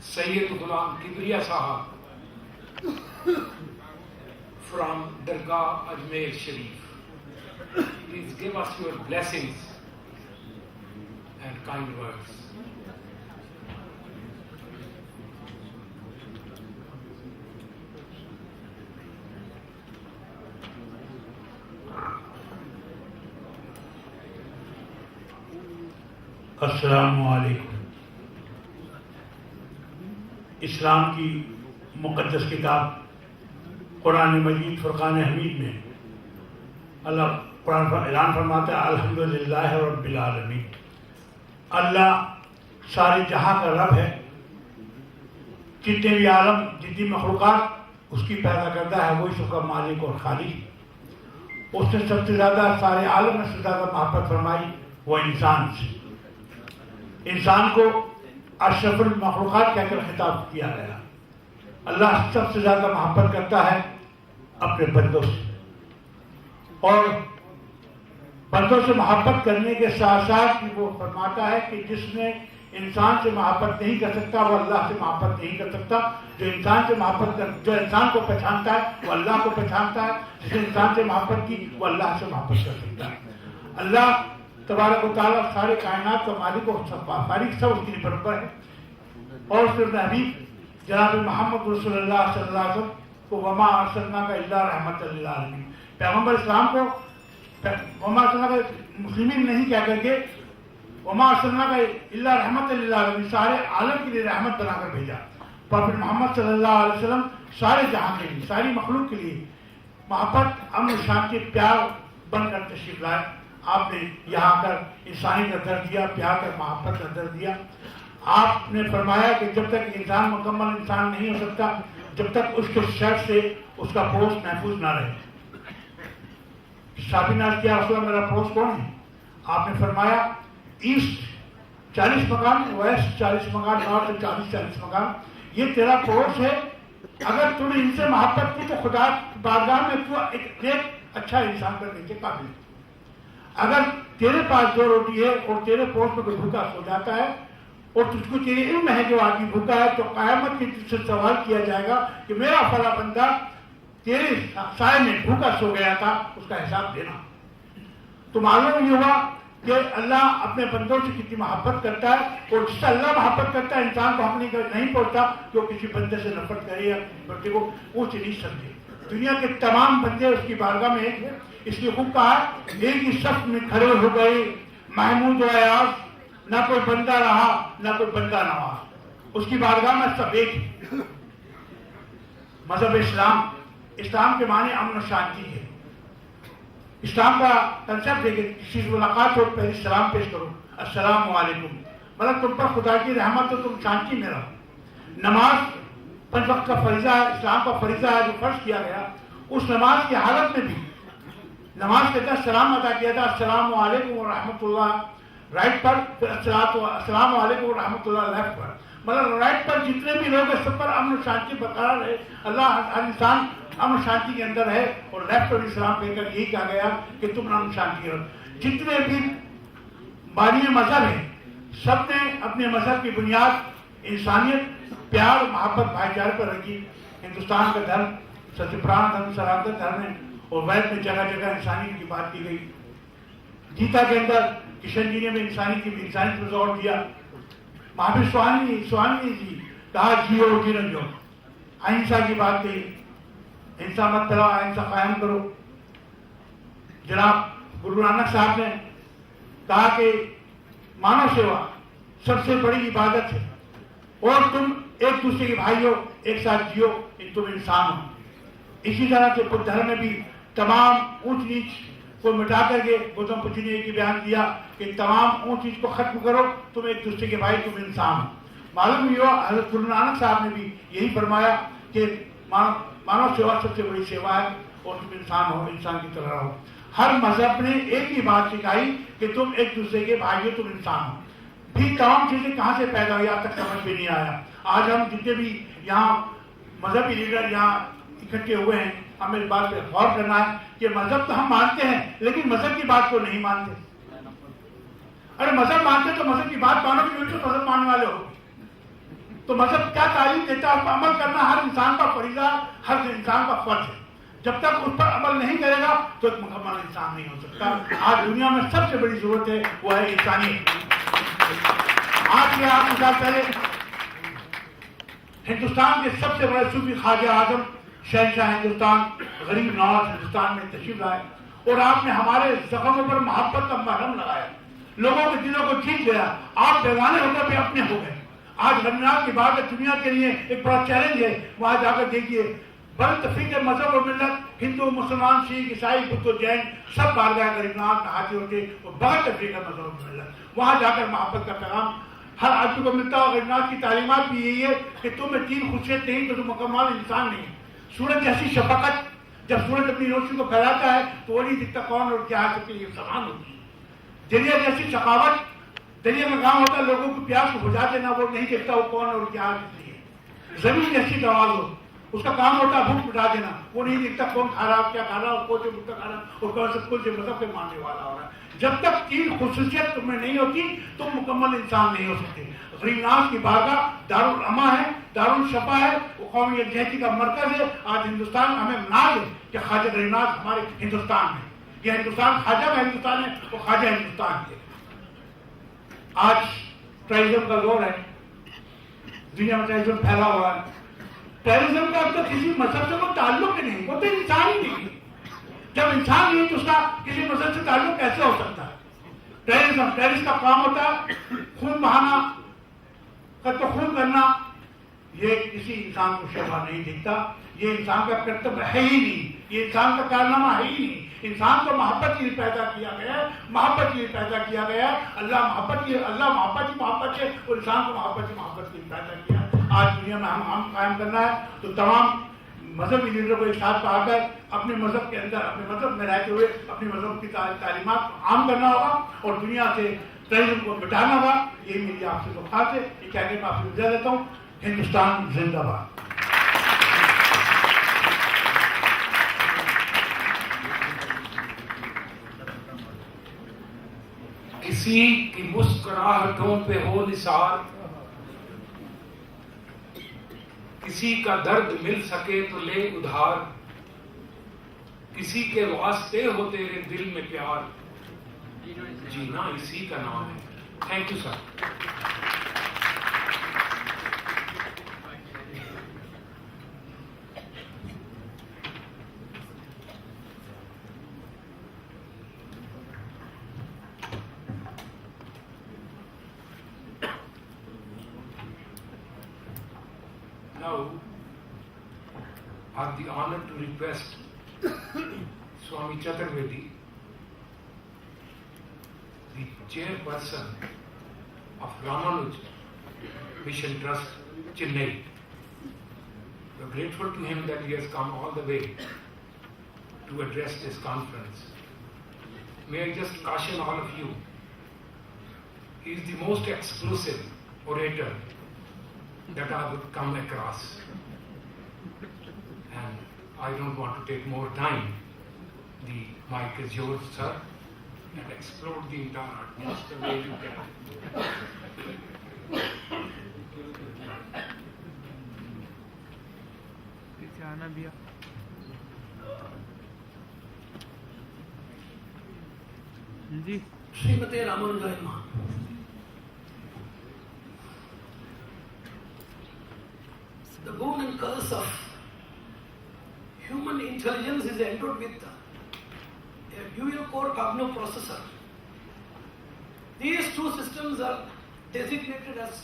Sayyid Ghulam Kibriya Sahab from Dargah Ajmer Sharif. Please give us your blessings and kind words. السلام علیکم. اسلام کی مقدس کتاب قرآن مجید فرقان حمید میں اللہ قرآن اعلان فرماتا ہے الحمدللہ رب العالمین. اللہ سارے جہاں کا رب ہے. جتنے بھی عالم جتنی مخلوقات اس کی پیدا کرتا ہے وہی سب کا مالک اور خالق. اس نے سب سے زیادہ سارے عالم میں سے زیادہ محبت فرمائی وہ انسان سے. انسان کو اشرف المخلوقات کہہ کر خطاب کیا گیا. اللہ سب سے زیادہ محبت کرتا ہے اپنے بندوں سے، اور بندوں سے محبت کرنے کے ساتھ ساتھ وہ فرماتا ہے کہ جس نے انسان سے محبت نہیں کر سکتا وہ اللہ سے محبت نہیں کر سکتا. جو انسان کو پہچانتا ہے وہ اللہ کو پہچانتا ہے. جس نے انسان سے محبت کی وہ اللہ سے محبت کر سکتا ہے. اللہ تبارک و تعالیٰ سارے کائنات کا مالک و فارغ سب اس کی برابر ہے. اور اس نے حبیب جناب محمد رسول اللہ صلی اللہ علیہ وسلم کو وما ارسلناک الا رحمۃ للعالمین، پیغمبر اسلام کو وما ارسلناک مسلمین نہیں کہہ کر کے وما ارسلناک الا رحمۃ للعالمین سارے عالم کے لیے رحمت بنا کر بھیجا. پروفیٹ محمد صلی اللہ علیہ وسلم سارے جہاں کے لیے ساری مخلوق کے لیے محبت امن شانتی پیار بن کر تشریف لائے. آپ نے یہاں کر انسانی کا درد دیا، پیار کر محبت کا درد دیا. آپ نے فرمایا کہ جب تک انسان مکمل انسان نہیں ہو سکتا جب تک اس کے شر سے اس کا پڑوس محفوظ نہ رہے. صحابی نے کیا رسول اللہ میرا پڑوس کون ہے؟ آپ نے فرمایا ایسٹ 40 مکان، ویسٹ 40 مکان، نارتھ 40 مکان، یہ تیرا پڑوس ہے. اگر تو نے ان سے محبت کی تو خدا بارگاہ میں تو ایک اچھا انسان کرنے کے قابل ہے. اگر تیرے پاس 2 روٹی ہے اور تیرے پڑوس میں کوئی بھوکا سو جاتا ہے اور تجھ کو تیرے علم ہے جو آدمی بھوکا ہے تو قیامت کے دن سے سوال کیا جائے گا کہ میرا فلاں بندہ تیرے سائے میں بھوکا سو گیا تھا، اس کا حساب دینا. تو معلوم یہ ہوا کہ اللہ اپنے بندوں سے کتنی محبت کرتا ہے، اور جس سے اللہ محبت کرتا ہے انسان کو حق نہیں پہنچتا کہ وہ کسی بندے سے نفرت کرے یا کسی بندے کو اونچ نہیں سمجھے. دنیا کے تمام بندے اس کی بارگاہ میں ایک ہے. اس لیے خوب کہا ایک ہی صف میں کھڑے ہو گئے محمود و ایاز، نہ کوئی بندہ رہا نہ کوئی بندہ نواز. اس کی بارگاہ میں سب ایک ہے. مذہب اسلام کے معنی امن و شانتی ہے. اسلام کا کنسپٹ ہے کہ کسی سے ملاقات ہو پہلے سلام پیش کرو، السلام علیکم، مطلب تم پر خدا کی رحمت تو تم شانتی میں رہو. نماز 5 وقت کا فریضہ ہے، اسلام کا فریضہ ہے جو فرض کیا گیا. اس نماز کی حالت میں بھی نماز کے تحت سلام ادا کیا تھا، السلام علیکم ورحمۃ اللہ رائٹ پر، پھر السلام علیکم ورحمۃ اللہ لیفٹ پر. مطلب رائٹ پر جتنے بھی لوگ ہیں سب پر امن و شانتی برقرار ہے. اللہ ہر انسان امن شانتی کے اندر ہے. اور لیفٹ پر اسلام پہ کر یہی کہا گیا کہ تم امن شانتی رہو. جتنے بھی بانی مذہب ہیں سب نے اپنے مذہب کی بنیاد انسانیت، پیار، محبت، بھائی چارے پر رکھی. ہندوستان کا دھرم ستیہ پران دھرم سناتن دھرم ہے، اور وید میں جگہ جگہ انسانیت کی بات کی گئی. گیتا کے اندر کشن جی نے بھی انسانیت پر زور دیا. مہابیر سوامی جی کہا جیو جیون جو اہنسا کی بات کہی، ہنسا مت پھیلاؤ، اہنسا قائم کرو. جناب گرو نانک صاحب نے کہا کہ مانو سیوا سب سے بڑی عبادت ہے، اور تم ایک دوسرے کے بھائی ہو، ایک ساتھ جیو، تم انسان ہو. اسی طرح سے بدھ دھرم میں بھی تمام اونچ نیچ کو مٹا کر کے گوتم بدھ جی نے ایک بیان دیا کہ تمام اونچ نیچ کو ختم کرو، تم ایک دوسرے کے بھائی، تم انسان ہو. معلوم یہ ہوا حضرت گرو نانک صاحب نے بھی یہی فرمایا کہ مانو سیوا سب سے بڑی سیوا ہے، اور تم انسان ہو، انسان کی طرح رہو. ہر مذہب نے ایک ہی بات سکھائی کہ تم ایک دوسرے کے بھائی ہو، تم انسان ہو. بھی تمام چیزیں کہاں سے پیدا ہوئی آج تک سمجھ میں نہیں آیا. آج ہم جتنے بھی یہاں مذہبی لیڈر یہاں اکٹھے ہوئے ہیں، ہمیں اس بات پہ غور کرنا ہے کہ مذہب تو ہم مانتے ہیں لیکن مذہب کی بات کو نہیں مانتے. ارے مذہب مانتے تو مذہب کی بات مانو کہ تو مذہب ماننے والے ہو. تو مذہب کیا تعلیم دیتا ہے؟ عمل کرنا ہر انسان کا فریضہ، ہر انسان کا فرض ہے. جب تک اس پر عمل نہیں کرے گا تو ایک مکمل انسان نہیں ہو سکتا. آج دنیا میں سب سے بڑی ضرورت ہے وہ ہے انسانیت. آج کے 8 سال پہلے ہندوستان کے سب سے بڑے صوفی خواجہ اعظم شہنشاہ ہندوستان غریب نواز ہندوستان میں تشریف لائے اور آپ نے ہمارے زخموں پر محبت کا مرہم لگایا، لوگوں کے دلوں کو کھینچ گیا. آپ بیگانے ہو کر بھی اپنے ہو گئے. آج غمناک کی بات ہے، دنیا کے لیے ایک بڑا چیلنج ہے. وہاں جا کر دیکھیے بڑے تفریق مذہب اور ملت، ہندو، مسلمان، سکھ، عیسائی، بدھ و جین سب بارگاہ غریب نواز نہاتے ہوتے اور بڑے تفریق مذہب اور ملت. وہاں جا کر محبت کا پیغام ہر آدمی کو ملتا. اور غریب نواز کی تعلیمات بھی یہی ہے کہ تم میں 3 خصوصیت نہیں تو تم مکمل انسان نہیں. سورج جیسی شفقت، جب سورج اپنی روشنی کو پھیلاتا ہے تو وہ نہیں دکھتا کون اور کیا ہے، سب کے لیے سامان ہوتی ہے. دریا جیسی سخاوت، دریا میں کام ہوتا ہے لوگوں کی پیاس کو بجھا دینا، وہ نہیں دیکھتا وہ کون اور کیا ہے. زمین جیسی توازن، اس کا کام ہوتا ہے بھوک مٹا دینا، وہ نہیں دیکھتا کون کھا رہا کیا کھا رہا اور کون سے بھوکا کھا رہا اور کون سب کچھ مذہب کے ماننے والا ہو رہا ہے. جب تک 3 خصوصیت تم میں نہیں ہوتی تم مکمل انسان نہیں ہو سکتے. غریب نواز کی بارگاہ دارالعما ہے، دارالشفا ہے، وہ قومی یکجہتی کا مرکز ہے. آج ہندوستان ہمیں ناز ہے کہ خواجہ غریب نواز ہمارے ہندوستان میں، یہ ہندوستان خواجہ کا ہندوستان ہے، وہ خواجہ ہندوستان ہے. آج ٹرائزم کا دور ہے، دنیا میں ٹرائزم پھیلا ہوا ہے. ٹرائزم کا اب تک کسی مذہب سے کوئی تعلق ہی نہیں، وہ تو انسان ہی نہیں. جب انسان نہیں تو اس کا کسی مذہب سے تعلق کیسے ہو سکتا ہے؟ ٹیررسٹ کا کام ہوتا ہے خون بہانا، قتل و خون کرنا. یہ کسی انسان کو شوبھا نہیں دیکھتا، یہ انسان کا کرتویہ ہے ہی نہیں، یہ انسان کا کارنامہ ہے ہی نہیں. انسان کو محبت کے لیے پیدا کیا گیا ہے، محبت کے لیے پیدا کیا گیا ہے. اللہ محبت ہی محبت ہے اور انسان کو محبت کے لیے پیدا کیا ہے. آج دنیا میں ہم قائم کرنا ہے تو تمام مذہبی لیڈروں کو ایک ساتھ پا کر اپنے مذہب کے اندر، اپنے مذہب میں رہتے ہوئے اپنے مذہب کی تعلیمات کو عام کرنا ہوگا اور دنیا سے ٹرائزم کو مٹانا ہوگا. یہی میری آپ سے درخواست ہے. یہ کہہ کے میں آپ سے اجازت دیتا ہوں. ہندوستان زندہ باد. کسی کی مسکراہٹوں پہ ہو نثار، کسی کا درد مل سکے تو لے ادھار، کسی کے واسطے ہو تیرے دل میں پیار، جینا اسی کا نام ہے. Thank you sir. Now, I have the honor to request Swami Chaturvedi, the chairperson of Ramanuj Mission Trust, Chennai. We are grateful to him that he has come all the way to address this conference. May I just caution all of you, he is the most exclusive orator that I would come across, and I don't want to take more time. The mic is yours, sir, and explore the entire art just the way you can. Srimate Ramanujaya. The boon and curse of human intelligence is endowed with a dual core cognoprocessor. These two systems are designated as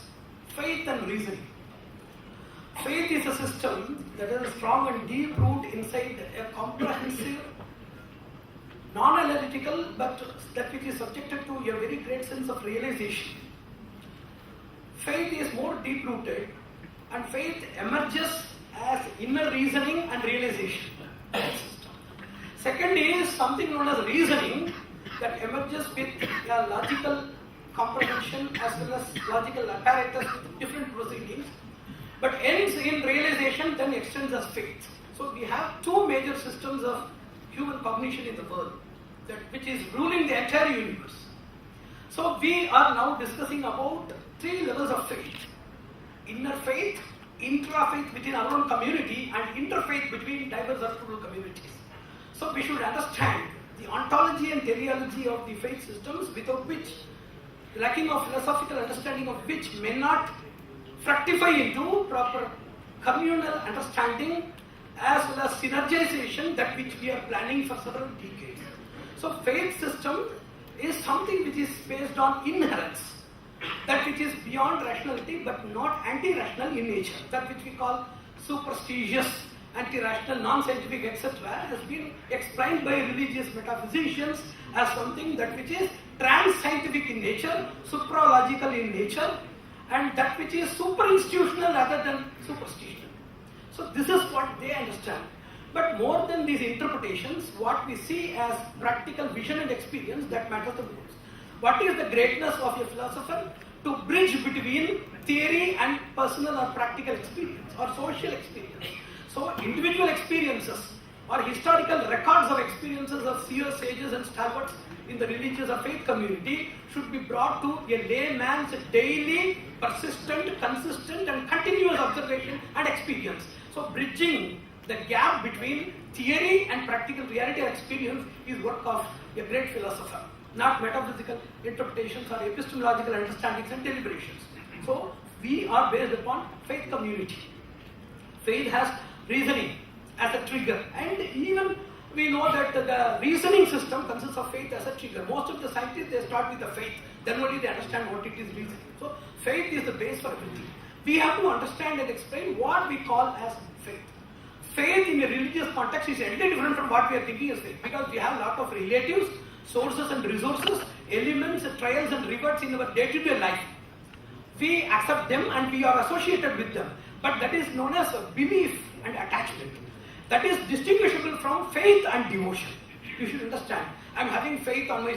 faith and reasoning. Faith is a system that has a strong and deep root inside a comprehensive, non-analytical, but that which is subjected to a very great sense of realization. Faith is more deep-rooted, and faith emerges as inner reasoning and realization. Second is something known as reasoning that emerges with a logical comprehension as well as logical apparatus with different proceedings, but ends in realization, then extends as faith. So we have two major systems of human cognition in the world, which is ruling the entire universe. So we are now discussing about three levels of faith: inner faith, intra-faith within our own community, and interfaith between diverse plural communities. So we should understand the ontology and teleology of the faith systems, without which, lacking of philosophical understanding of which, may not fructify into proper communal understanding as well as synergization, that which we are planning for several decades. So faith system is something which is based on inherence, that which is beyond rationality but not anti-rational in nature, that which we call superstitious, anti-rational, non-scientific, etc., has been explained by religious metaphysicians as something that which is trans-scientific in nature, supralogical in nature, and that which is super-institutional rather than superstitional. So this is what they understand. But more than these interpretations, what we see as practical vision and experience, that matters the most. What is the greatness of a philosopher? To bridge between theory and personal or practical experience or social experience. So individual experiences or historical records of experiences of seers, sages and stalwarts in the religious or faith community should be brought to a layman's daily, persistent, consistent and continuous observation and experience. So bridging the gap between theory and practical reality or experience is work of a great philosopher, not metaphysical interpretations or epistemological understandings and deliberations. So we are based upon faith community. Faith has reasoning as a trigger, and even we know that the reasoning system consists of faith as a trigger. Most of the scientists, they start with the faith, then only they understand what it is reasoning. So faith is the base for everything. We have to understand and explain what we call as faith. Faith in a religious context is entirely different from what we are thinking as faith, because we have a lot of relatives, sources and resources, elements, trials and rewards in our day-to-day life. We accept them and we are associated with them, but that is known as belief and attachment. That is distinguishable from faith and devotion. You should understand. I am having faith on my